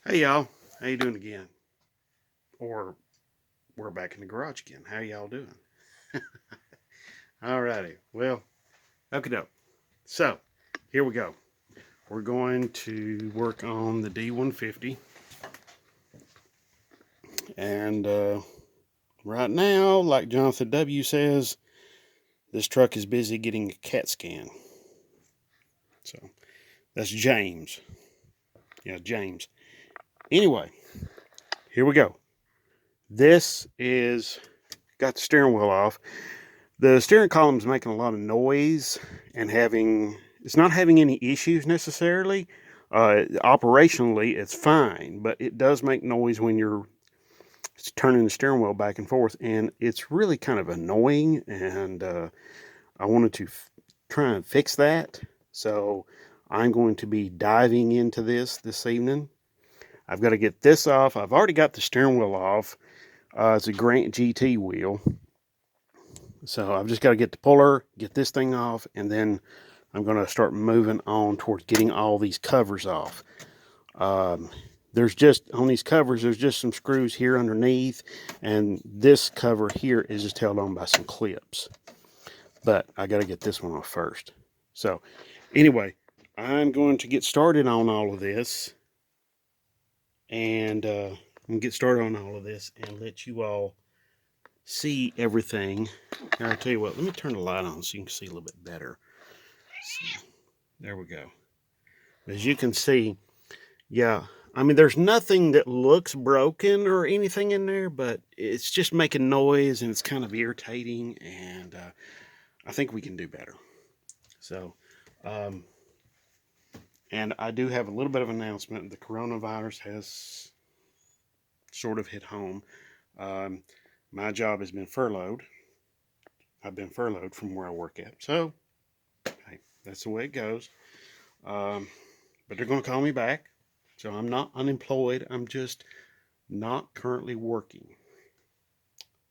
Hey y'all, how you doing again? Or we're back in the garage again. How y'all doing? Alrighty, well, okay doke. So, here we go. We're going to work on the D150. And right now, like Jonathan W. says, this truck is busy getting a CAT scan. So, that's James. Yeah, James. Anyway, here we go. This is, got the steering wheel off. The steering column is making a lot of noise and it's not having any issues necessarily. Operationally, it's fine, but it does make noise when you're turning the steering wheel back and forth, and it's really kind of annoying. And I wanted to try and fix that, so I'm going to be diving into this evening. I've got to get this off. I've already got the steering wheel off. It's a Grant GT wheel. So I've just got to get the puller, get this thing off, and then I'm going to start moving on towards getting all these covers off. There's just, on these covers, there's just some screws here underneath, and this cover here is just held on by some clips. But I got to get this one off first. So anyway, I'm going to get started on all of this, and I'm going to get started on all of this and let you all see everything. Here, I'll tell you what, let me turn the light on so you can see a little bit better. So, there we go. As you can see, yeah, I mean, there's nothing that looks broken or anything in there, but it's just making noise and it's kind of irritating, and I think we can do better. So, and I do have a little bit of an announcement. The coronavirus has sort of hit home. My job has been furloughed. I've been furloughed from where I work at. So, hey, that's the way it goes. But they're going to call me back. So I'm not unemployed. I'm just not currently working.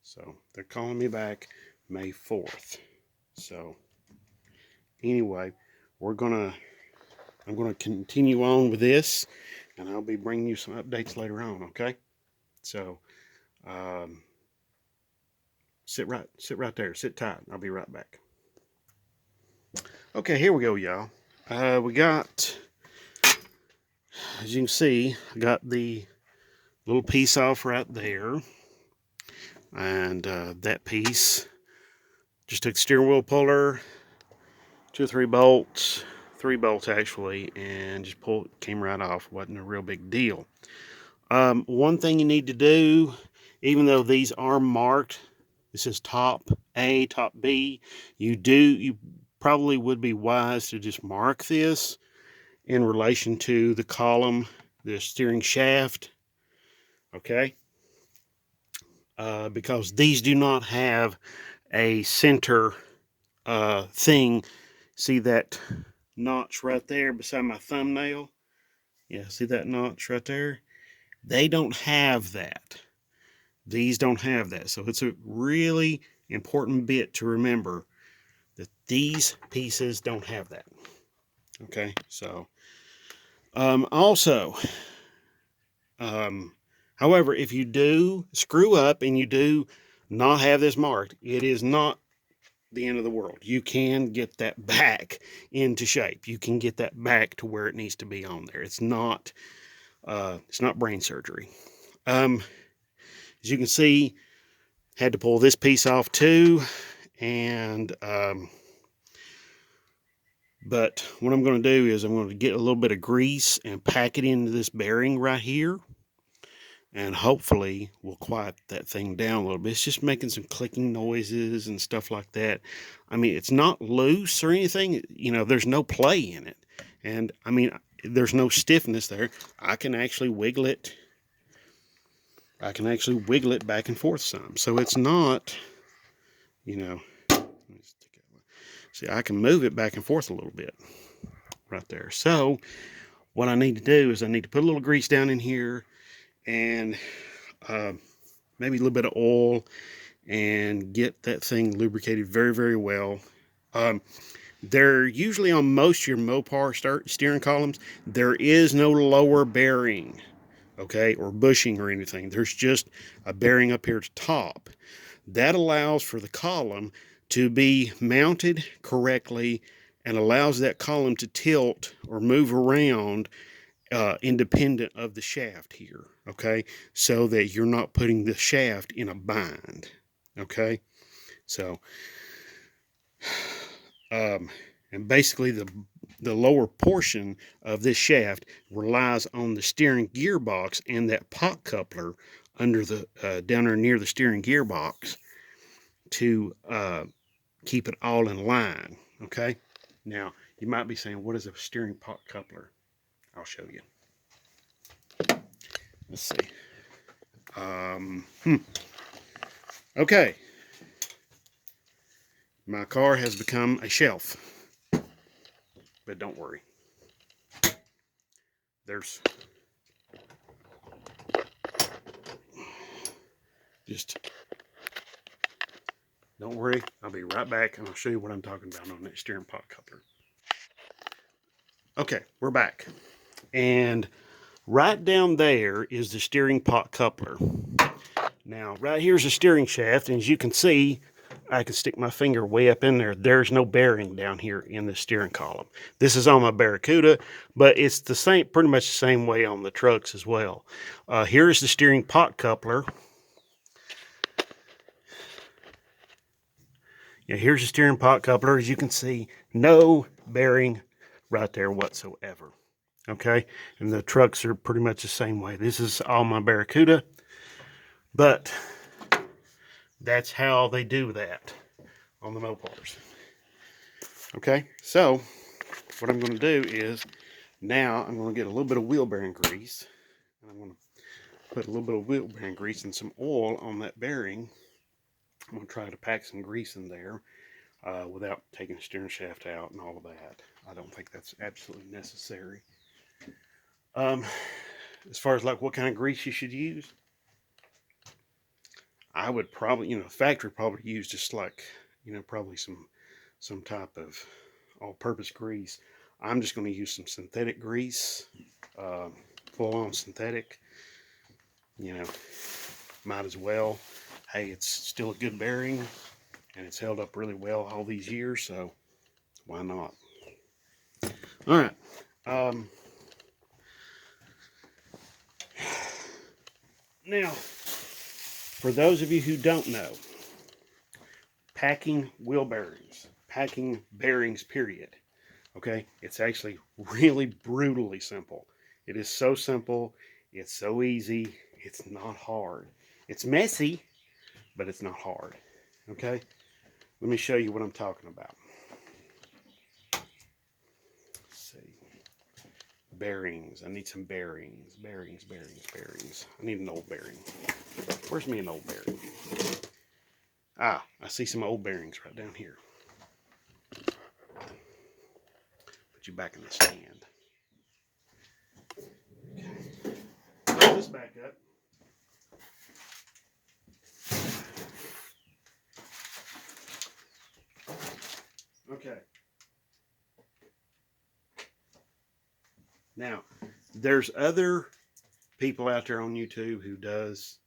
So they're calling me back May 4th. So anyway, I'm going to continue on with this, and I'll be bringing you some updates later on, okay? So sit right there. Sit tight. I'll be right back. Okay, here we go, y'all. We got, as you can see, I got the little piece off right there. And that piece, just took the steering wheel puller, 2 or 3 bolts, 3 bolts actually, and just came right off. Wasn't a real big deal. One thing you need to do, even though these are marked, this is top A, top B, you probably would be wise to just mark this in relation to the column, the steering shaft, okay? Because these do not have a center thing. See that notch right there beside my thumbnail? Yeah, see that notch right there? They don't have that. These don't have that. So it's a really important bit to remember that these pieces don't have that. Okay, so also, however, if you do screw up and you do not have this marked, it is not the end of the world. You can get that back into shape. You can get that back to where it needs to be on there. It's not brain surgery. As you can see, had to pull this piece off too, and but what I'm going to do is I'm going to get a little bit of grease and pack it into this bearing right here, and hopefully we'll quiet that thing down a little bit. It's just making some clicking noises and stuff like that. I mean, it's not loose or anything. You know, there's no play in it. And I mean, there's no stiffness there. I can actually wiggle it. Back and forth some. So it's not, you know, see, I can move it back and forth a little bit right there. So what I need to do is I need to put a little grease down in here, and maybe a little bit of oil, and get that thing lubricated very, very well. They're usually on most of your Mopar steering columns. There is no lower bearing. okay, or bushing or anything. There's just a bearing up here at the top. That allows for the column to be mounted correctly and allows that column to tilt or move around independent of the shaft here, okay, so that you're not putting the shaft in a bind, okay. So and basically the lower portion of this shaft relies on the steering gearbox and that pot coupler under the down there near the steering gearbox to keep it all in line, okay. Now you might be saying, what is a steering pot coupler? I'll show you. Let's see. Okay, my car has become a shelf, but don't worry, there's just, don't worry, I'll be right back and I'll show you what I'm talking about on that steering pot coupler. Okay, we're back, and right down there is the steering pot coupler. Now right here's the steering shaft, and as you can see, I can stick my finger way up in there. There's no bearing down here in the steering column. This is on my Barracuda, but it's the same, pretty much the same way on the trucks as well. Here's the steering pot coupler. Yeah, here's the steering pot coupler. As you can see, no bearing right there whatsoever. Okay, and the trucks are pretty much the same way. This is all my Barracuda, but that's how they do that on the Mopars. Okay, so what I'm going to do is, now I'm going to get a little bit of wheel bearing grease, and I'm going to put a little bit of wheel bearing grease and some oil on that bearing. I'm going to try to pack some grease in there without taking the steering shaft out and all of that. I don't think that's absolutely necessary. As far as like what kind of grease you should use, I would probably, factory probably use just like, probably some type of all-purpose grease. I'm just going to use some synthetic grease, full-on synthetic. Might as well. Hey, it's still a good bearing, and it's held up really well all these years, so why not? All right. Now, for those of you who don't know, packing wheel bearings, packing bearings, period. Okay, it's actually really brutally simple. It is so simple, it's so easy, it's not hard. It's messy, but it's not hard. Okay, let me show you what I'm talking about. Let's see. Bearings. I need some bearings. Bearings. I need an old bearing. Where's me an old bearing? Ah, I see some old bearings right down here. Put you back in the stand. Okay. Put this back up. Okay. Now, there's other people out there on YouTube who does,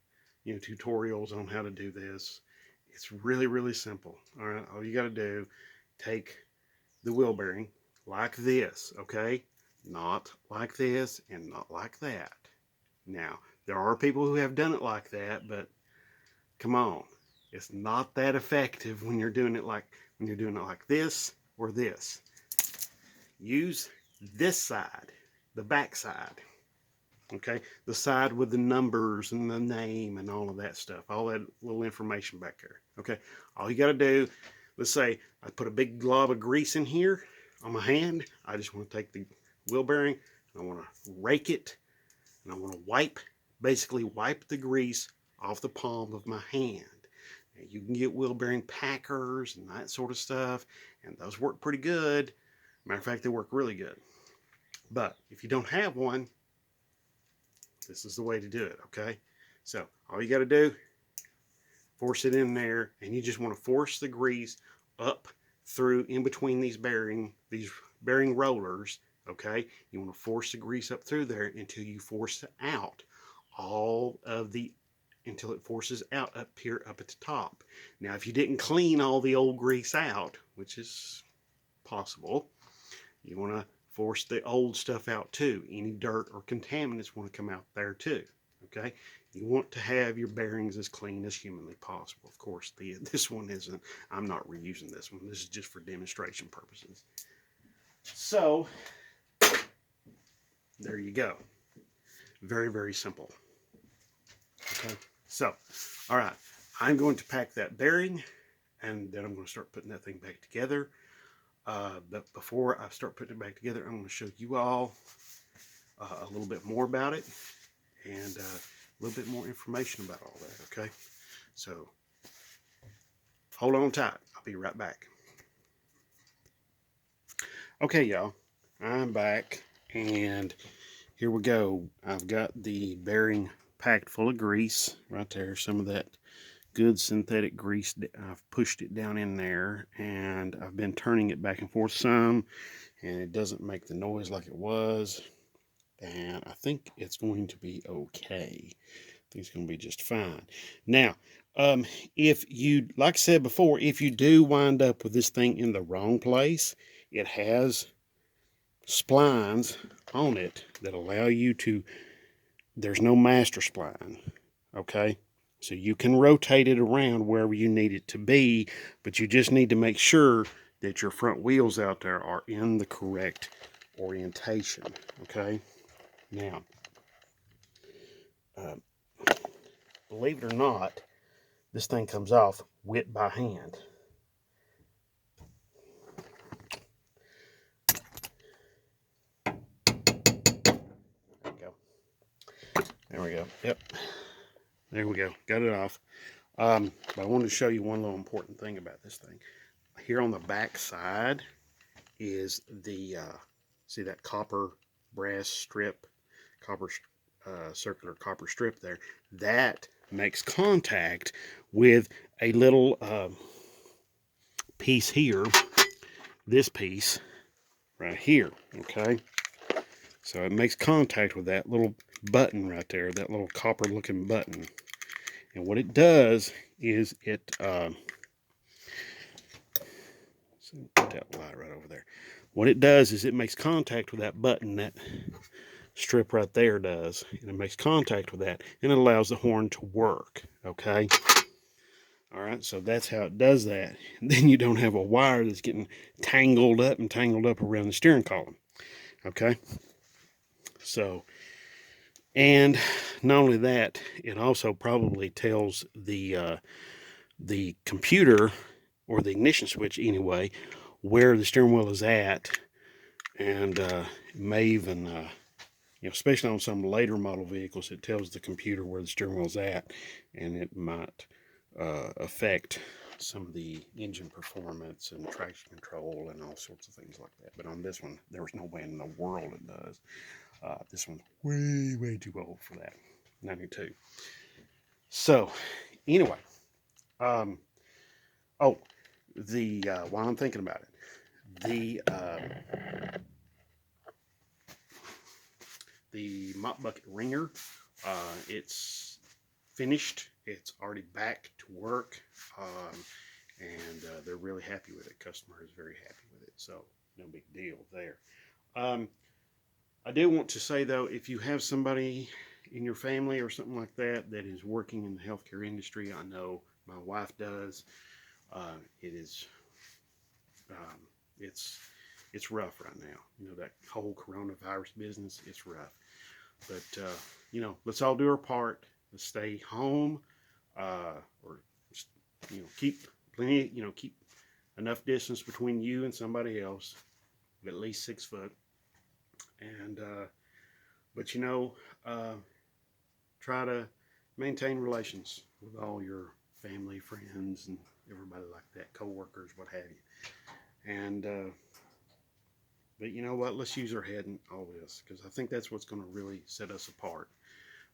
tutorials on how to do this. It's really, really simple. All right, all you got to do, take the wheel bearing like this, okay? Not like this and not like that. Now, there are people who have done it like that, but come on, it's not that effective when you're doing it like this or this. Use this side, the back side. Okay, the side with the numbers and the name and all of that stuff, all that little information back there. Okay, all you got to do, let's say I put a big glob of grease in here on my hand. I just want to take the wheel bearing and I want to rake it, and I want to basically wipe the grease off the palm of my hand. Now, you can get wheel bearing packers and that sort of stuff, and those work pretty good. Matter of fact, they work really good. But if you don't have one, this is the way to do it, okay? So all you got to do, force it in there, and you just want to force the grease up through in between these bearing rollers, okay? You want to force the grease up through there until you force it out all of the, until it forces out up here up at the top. Now, if you didn't clean all the old grease out, which is possible, you want to force the old stuff out too. Any dirt or contaminants want to come out there too. Okay, you want to have your bearings as clean as humanly possible. Of course, this one isn't. I'm not reusing this one. This is just for demonstration purposes. So there you go. Very, very simple. Okay, so all right, I'm going to pack that bearing, and then I'm going to start putting that thing back together. But before I start putting it back together, I'm going to show you all a little bit more about it, and a little bit more information about all that, okay? So, hold on tight. I'll be right back. Okay, y'all. I'm back, and here we go. I've got the bearing packed full of grease right there. Some of that good synthetic grease. I've pushed it down in there, and I've been turning it back and forth some, and it doesn't make the noise like it was. And I think it's going to be okay. I think it's going to be just fine. Now, if you, like I said before, if you do wind up with this thing in the wrong place, it has splines on it that allow you to, there's no master spline, okay? So you can rotate it around wherever you need it to be, but you just need to make sure that your front wheels out there are in the correct orientation, okay? Now, believe it or not, this thing comes off whipped by hand. There we go. There we go. Yep. There we go. Got it off. But I wanted to show you one little important thing about this thing. Here on the back side is the, see that copper brass strip, copper circular copper strip there. That makes contact with a little piece here, this piece right here, okay? So it makes contact with that little button right there, that little copper looking button. And what it does is it, put that light right over there. What it does is it makes contact with that button, that strip right there does. And it makes contact with that, and it allows the horn to work, okay? All right, so that's how it does that. And then you don't have a wire that's getting tangled up around the steering column, okay? So, and not only that, it also probably tells the computer, or the ignition switch anyway, where the steering wheel is at, and it may even, you know, especially on some later model vehicles, it tells the computer where the steering wheel is at, and it might affect some of the engine performance and traction control and all sorts of things like that. But on this one, there was no way in the world it does. This one's way too old for that, 92. So, anyway, oh, while I'm thinking about it, the mop bucket wringer, it's finished. It's already back to work, and they're really happy with it. Customer is very happy with it, so no big deal there. I do want to say, though, if you have somebody in your family or something like that that is working in the healthcare industry, I know my wife does. It is, it's rough right now. You know, that whole coronavirus business, it's rough. But you know, let's all do our part. Let's stay home, or you know, keep plenty. You know, keep enough distance between you and somebody else, at least 6 foot. And but you know, try to maintain relations with all your family, friends, and everybody like that, co-workers, what have you. And but you know what? Let's use our head in all this, because I think that's what's going to really set us apart.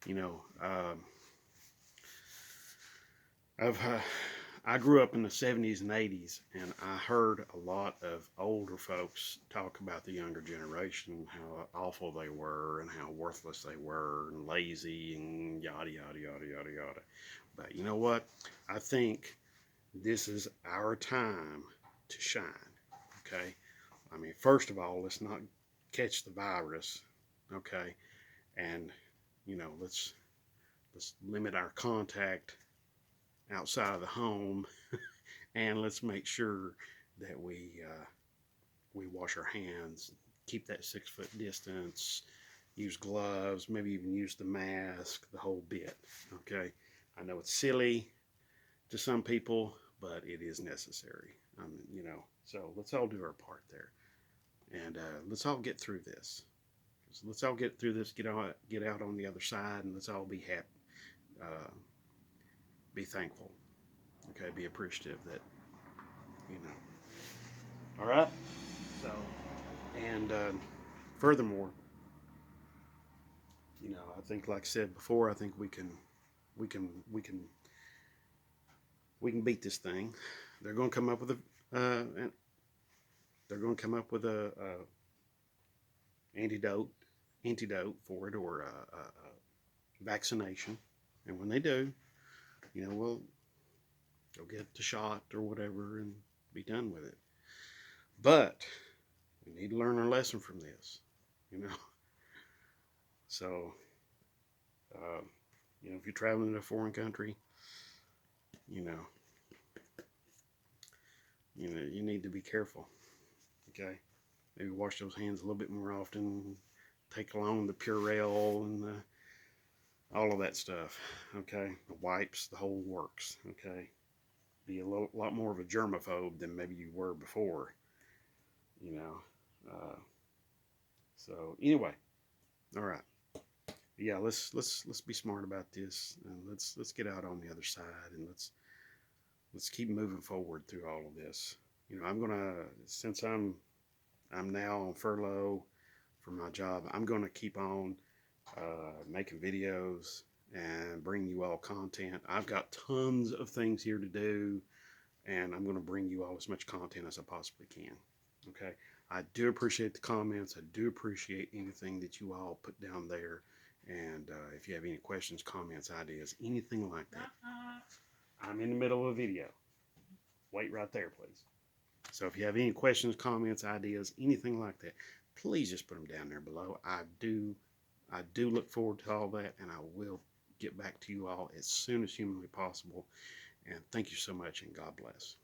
You know, I grew up in the 70s and 80s, and I heard a lot of older folks talk about the younger generation, how awful they were, and how worthless they were, and lazy, and yada, yada, yada, yada, yada. But you know what? I think this is our time to shine, okay? I mean, first of all, let's not catch the virus, okay? And, let's limit our contact outside of the home, and let's make sure that we wash our hands, keep that 6 foot distance, use gloves, maybe even use the mask, the whole bit. Okay, I know it's silly to some people, but it is necessary. So let's all do our part there, and let's all get through this. Let's all get through this, get out on the other side, and let's all be happy, uh, be thankful. Okay, be appreciative that you know. All right. So, and furthermore, I think, like I said before, I think we can, we can, we can beat this thing. They're going to come up with they're going to come up with a antidote for it, or a vaccination. And when they do, we'll go get the shot or whatever and be done with it. But we need to learn our lesson from this, you know. So, uh, if you're traveling to a foreign country, you know, you need to be careful. Okay, maybe wash those hands a little bit more often. Take along the Purell and all of that stuff. Okay, the wipes, the whole works. Okay, be a lot more of a germaphobe than maybe you were before. You know. So anyway, all right. Yeah, let's be smart about this, and let's get out on the other side, and let's keep moving forward through all of this. I'm gonna, since I'm now on furlough from my job, I'm gonna keep on making videos and bring you all content. I've got tons of things here to do, and I'm gonna bring you all as much content as I possibly can. Okay, I do appreciate the comments. I do appreciate anything that you all put down there. And if you have any questions, comments, ideas, anything like that, I'm in the middle of a video. Wait right there, please. So if you have any questions, comments, ideas, anything like that, please just put them down there below. I do look forward to all that, and I will get back to you all as soon as humanly possible. And thank you so much, and God bless.